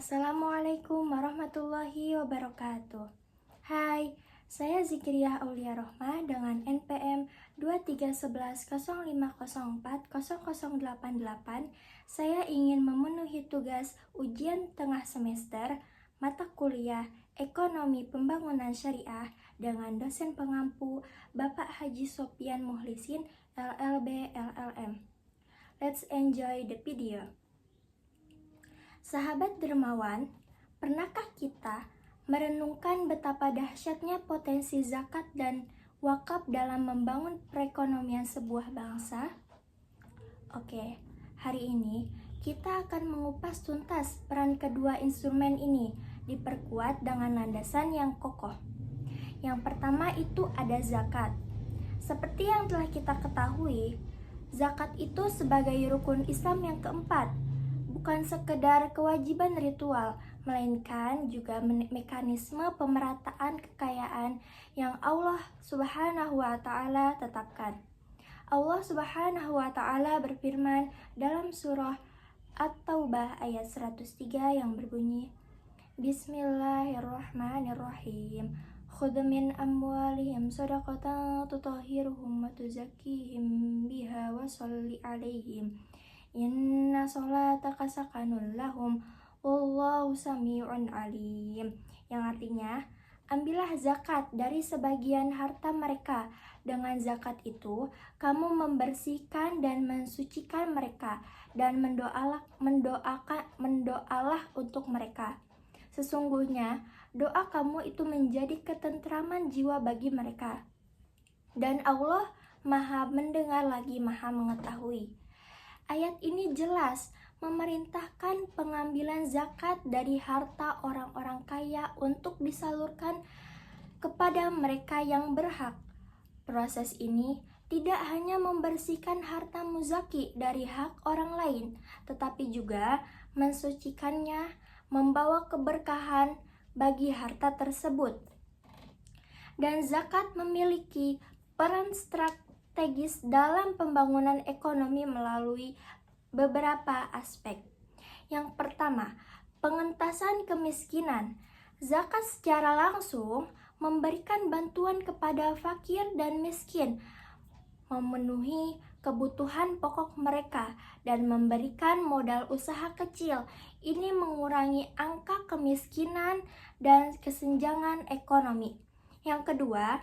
Assalamualaikum warahmatullahi wabarakatuh. Hai, saya Zikriah Aulia Rohmah dengan NPM 231105040088. Saya ingin memenuhi tugas ujian tengah semester mata kuliah Ekonomi Pembangunan Syariah dengan dosen pengampu Bapak Haji Sopyan Muhlisin, LLB LLM. Let's enjoy the video. Sahabat dermawan, pernahkah kita merenungkan betapa dahsyatnya potensi zakat dan wakaf dalam membangun perekonomian sebuah bangsa? Oke, hari ini kita akan mengupas tuntas peran kedua instrumen ini diperkuat dengan landasan yang kokoh. Yang pertama itu ada zakat. Seperti yang telah kita ketahui, zakat itu sebagai rukun Islam yang keempat, bukan sekedar kewajiban ritual, melainkan juga mekanisme pemerataan kekayaan yang Allah Subhanahu wa Ta'ala tetapkan. Allah Subhanahu wa Ta'ala berfirman dalam surah At-Taubah ayat 103 yang berbunyi, Bismillahirrahmanirrahim. Khudh min amwalihim shadaqatan tutahhiruhum wa tuzakkihim biha wa sholli 'alaihim. Inna sholataka sakanun lahum wallahu sami'un alim. Yang artinya, ambillah zakat dari sebagian harta mereka. Dengan zakat itu, kamu membersihkan dan mensucikan mereka dan mendoalah untuk mereka. Sesungguhnya, doa kamu itu menjadi ketentraman jiwa bagi mereka. Dan Allah Maha mendengar lagi Maha mengetahui. Ayat ini jelas memerintahkan pengambilan zakat dari harta orang-orang kaya untuk disalurkan kepada mereka yang berhak. Proses ini tidak hanya membersihkan harta muzaki dari hak orang lain, tetapi juga mensucikannya, membawa keberkahan bagi harta tersebut. Dan zakat memiliki peran strategis dalam pembangunan ekonomi melalui beberapa aspek. Yang pertama, pengentasan kemiskinan. Zakat secara langsung memberikan bantuan kepada fakir dan miskin, memenuhi kebutuhan pokok mereka, dan memberikan modal usaha kecil. Ini mengurangi angka kemiskinan dan kesenjangan ekonomi. Yang kedua,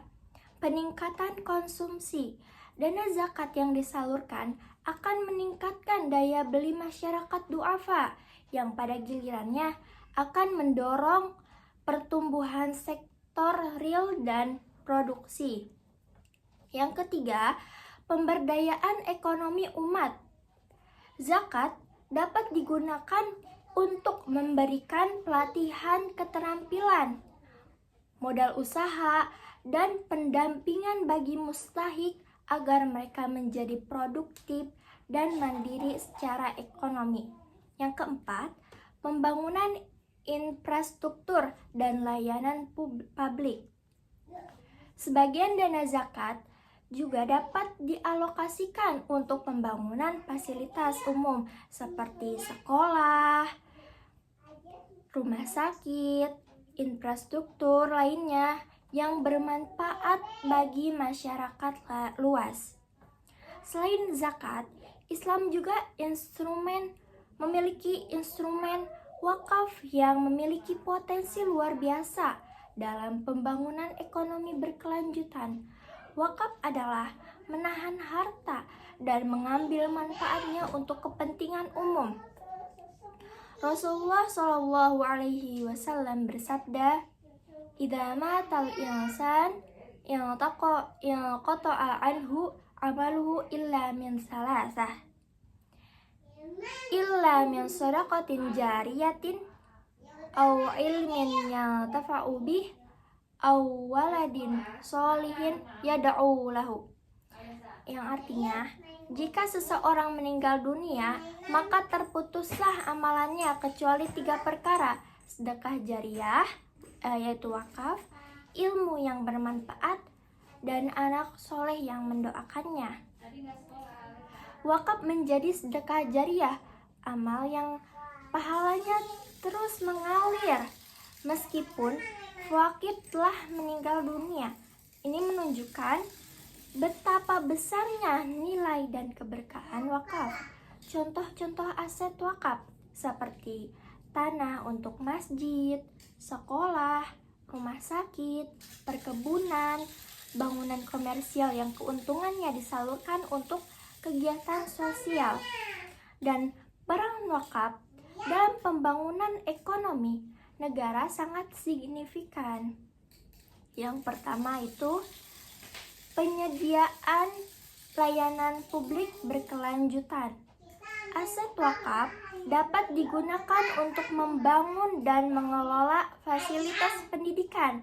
peningkatan konsumsi. Dana zakat yang disalurkan akan meningkatkan daya beli masyarakat duafa, yang pada gilirannya akan mendorong pertumbuhan sektor real dan produksi. Yang ketiga, pemberdayaan ekonomi umat. Zakat dapat digunakan untuk memberikan pelatihan keterampilan, modal usaha, dan pendampingan bagi mustahik agar mereka menjadi produktif dan mandiri secara ekonomi. Yang keempat, pembangunan infrastruktur dan layanan publik. Sebagian dana zakat juga dapat dialokasikan untuk pembangunan fasilitas umum seperti sekolah, rumah sakit, infrastruktur lainnya yang bermanfaat bagi masyarakat luas. Selain zakat, Islam juga memiliki instrumen wakaf yang memiliki potensi luar biasa dalam pembangunan ekonomi berkelanjutan. Wakaf adalah menahan harta dan mengambil manfaatnya untuk kepentingan umum. Rasulullah SAW bersabda, "Idza matal insan inqata'a anhu amaluhu illa min salasah. Illa min shadaqatin jariyatin aw ilmin yantafa'u bih aw waladin sholihin yad'u lahu." Yang artinya, jika seseorang meninggal dunia, maka terputuslah amalannya kecuali 3 perkara: sedekah jariah, yaitu wakaf, ilmu yang bermanfaat, dan anak soleh yang mendoakannya. Wakaf menjadi sedekah jariah, amal yang pahalanya terus mengalir meskipun Waqif telah meninggal dunia. Ini menunjukkan betapa besarnya nilai dan keberkahan wakaf. Contoh-contoh aset wakaf seperti tanah untuk masjid, sekolah, rumah sakit, perkebunan, bangunan komersial yang keuntungannya disalurkan untuk kegiatan sosial, dan peran wakaf dalam pembangunan ekonomi negara sangat signifikan. Yang pertama itu penyediaan layanan publik berkelanjutan. Aset wakaf dapat digunakan untuk membangun dan mengelola fasilitas pendidikan,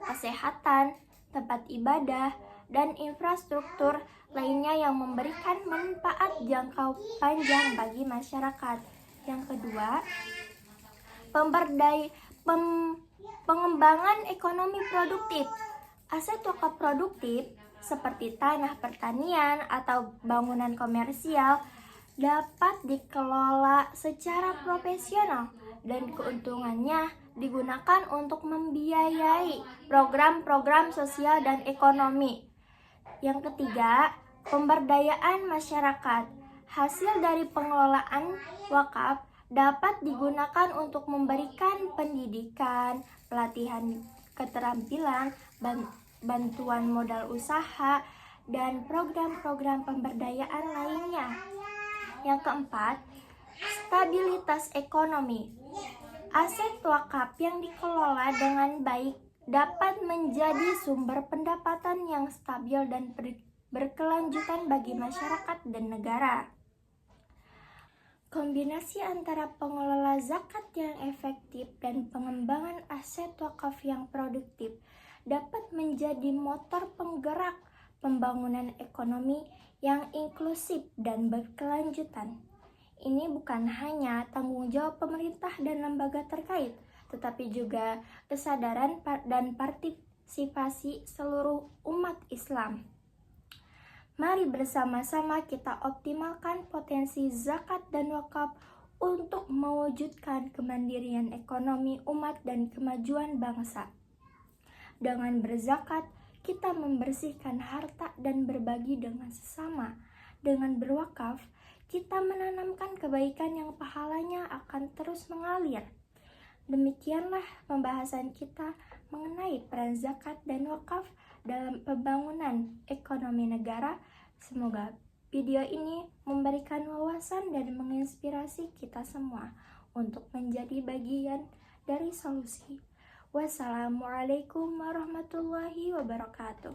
kesehatan, tempat ibadah, dan infrastruktur lainnya yang memberikan manfaat jangka panjang bagi masyarakat. Yang kedua, pengembangan ekonomi produktif. Aset wakaf produktif seperti tanah pertanian atau bangunan komersial dapat dikelola secara profesional dan keuntungannya digunakan untuk membiayai program-program sosial dan ekonomi. Yang ketiga, pemberdayaan masyarakat. Hasil dari pengelolaan wakaf dapat digunakan untuk memberikan pendidikan, pelatihan keterampilan, bantuan modal usaha, dan program-program pemberdayaan lainnya. Yang keempat, stabilitas ekonomi. Aset wakaf yang dikelola dengan baik dapat menjadi sumber pendapatan yang stabil dan berkelanjutan bagi masyarakat dan negara. Kombinasi antara pengelola zakat yang efektif dan pengembangan aset wakaf yang produktif dapat menjadi motor penggerak pembangunan ekonomi yang inklusif dan berkelanjutan. Ini bukan hanya tanggung jawab pemerintah dan lembaga terkait, tetapi juga kesadaran dan partisipasi seluruh umat Islam. Mari bersama-sama kita optimalkan potensi zakat dan wakaf untuk mewujudkan kemandirian ekonomi umat dan kemajuan bangsa. Dengan berzakat, kita membersihkan harta dan berbagi dengan sesama. Dengan berwakaf, kita menanamkan kebaikan yang pahalanya akan terus mengalir. Demikianlah pembahasan kita mengenai peran zakat dan wakaf dalam pembangunan ekonomi negara. Semoga video ini memberikan wawasan dan menginspirasi kita semua untuk menjadi bagian dari solusi. Wassalamualaikum warahmatullahi wabarakatuh.